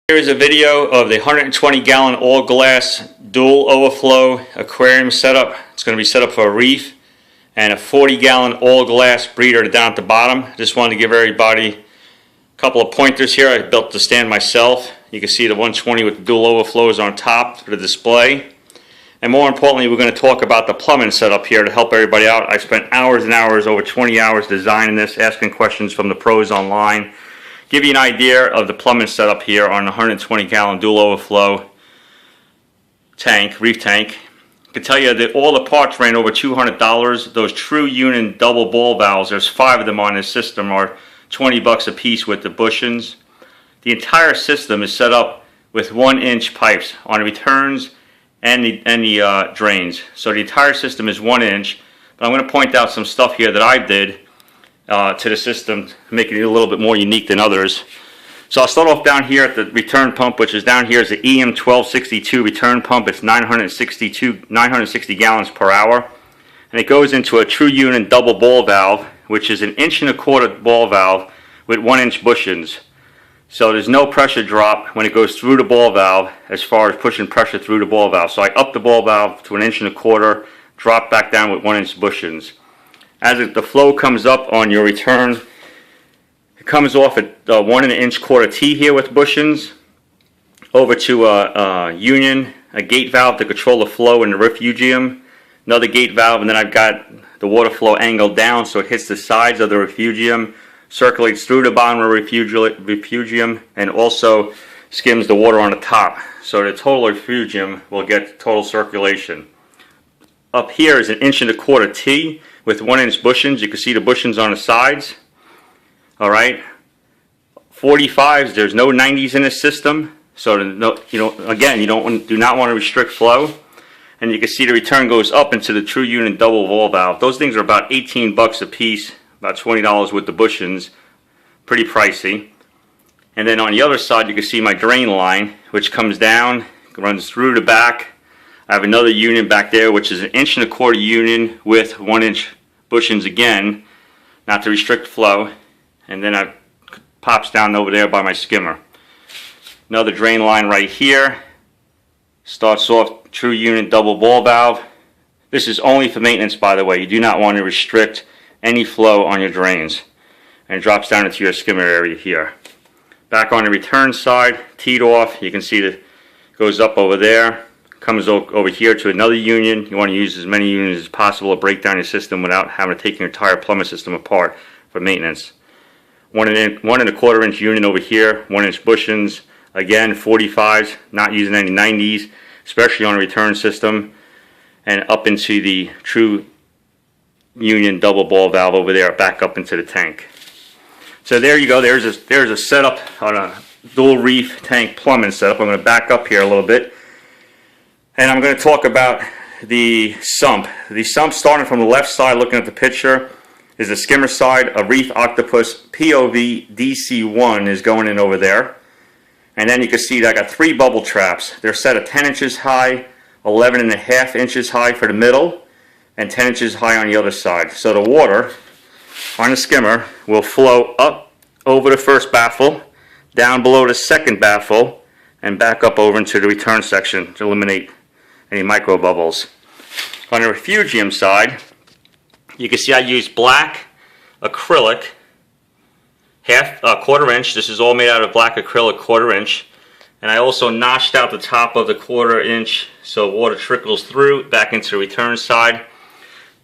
Here is a video of the 120 gallon all glass dual overflow aquarium setup. It's going to be set up for a reef, and a 40 gallon all glass breeder down at the bottom. Just wanted to give everybody a couple of pointers here. I built the stand myself. You can see the 120 with the dual overflows on top for the display. And more importantly, we're going to talk about the plumbing setup here to help everybody out. I spent hours and hours, over 20 hours designing this, asking questions from the pros online. Give you an idea of the plumbing setup here on a 120 gallon dual overflow tank, reef tank. I can tell you that all the parts ran over $200. Those true unit double ball valves, there's 5 of them on this system, are 20 bucks a piece with the bushings. The entire system is set up with 1-inch pipes on the returns and the drains. So the entire system is 1 inch. But I'm going to point out some stuff here that I did to the system, making it a little bit more unique than others. So I'll start off down here at the return pump, which is down here is the EM1262 return pump. It's 960 gallons per hour, and it goes into a true unit double ball valve, which is an 1.25 inch ball valve with 1-inch bushings. So there's no pressure drop when it goes through the ball valve as far as pushing pressure through the ball valve. So I up the ball valve to 1.25 inch, drop back down with 1-inch bushings. As the flow comes up on your return, it comes off at 1.25 T here with bushings over to a union, a gate valve to control the flow in the Refugium, another gate valve, and then I've got the water flow angled down so it hits the sides of the Refugium, circulates through the bottom of the Refugium, and also skims the water on the top. So the total Refugium will get total circulation. Up here is an 1.25 inch T with 1-inch bushings. You can see the bushings on the sides. All right, 45s. There's no 90s in this system, so again, you do not want to restrict flow. And you can see the return goes up into the true unit double ball valve. Those things are about 18 bucks a piece, about $20 with the bushings. Pretty pricey. And then on the other side, you can see my drain line, which comes down, runs through the back. I have another union back there, which is an 1.25 inch union with 1-inch bushings again, not to restrict flow. And then it pops down over there by my skimmer. Another drain line right here. Starts off true unit double ball valve. This is only for maintenance, by the way. You do not want to restrict any flow on your drains. And it drops down into your skimmer area here. Back on the return side, teed off, you can see that it goes up over there. Comes over here to another union. You want to use as many unions as possible to break down your system without having to take your entire plumbing system apart for maintenance. 1.25 inch union over here, 1-inch bushings. Again, 45s, not using any 90s, especially on a return system. And up into the true union double ball valve over there, back up into the tank. So there you go. There's a setup on a dual reef tank plumbing setup. I'm going to back up here a little bit. And I'm going to talk about the sump. The sump, starting from the left side, looking at the picture, is the skimmer side. A Reef Octopus POV DC1 is going in over there. And then you can see that I got 3 bubble traps. They're set at 10 inches high, 11.5 inches high for the middle, and 10 inches high on the other side. So the water on the skimmer will flow up over the first baffle, down below the second baffle, and back up over into the return section to eliminate any micro bubbles. On the Refugium side, you can see I used black acrylic, quarter inch. This is all made out of black acrylic, 1/4 inch. And I also notched out the top of the 1/4 inch so water trickles through back into the return side.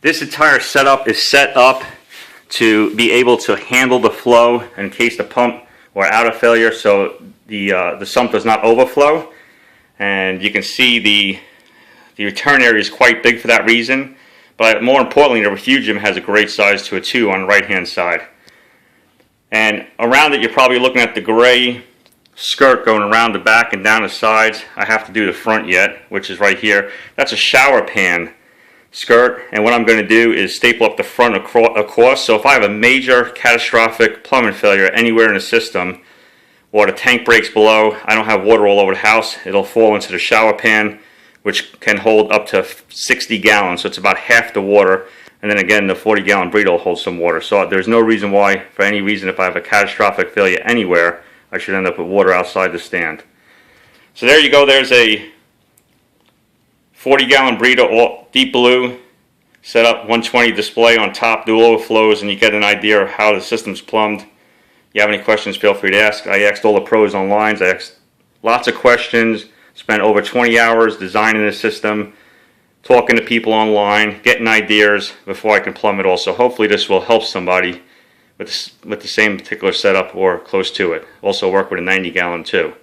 This entire setup is set up to be able to handle the flow in case the pump were out of failure, so the sump does not overflow. And you can see the return area is quite big for that reason. But more importantly, the Refugium has a great size to it too on the right hand side. And around it, you're probably looking at the gray skirt going around the back and down the sides. I have to do the front yet, which is right here. That's a shower pan skirt, and what I'm going to do is staple up the front across. So if I have a major catastrophic plumbing failure anywhere in the system, or the tank breaks below, I don't have water all over the house, it'll fall into the shower pan, which can hold up to 60 gallons, so it's about half the water. And then again, the 40 gallon breeder will hold some water. So there's no reason why, for any reason, if I have a catastrophic failure anywhere, I should end up with water outside the stand. So there you go. There's a 40-gallon breeder, all deep blue, set up 120 display on top, dual overflows, and you get an idea of how the system's plumbed. If you have any questions, feel free to ask. I asked all the pros online. I asked lots of questions, spent over 20 hours designing the system, talking to people online, getting ideas before I can plumb it all. So hopefully this will help somebody with the same particular setup or close to it. Also work with a 90-gallon too.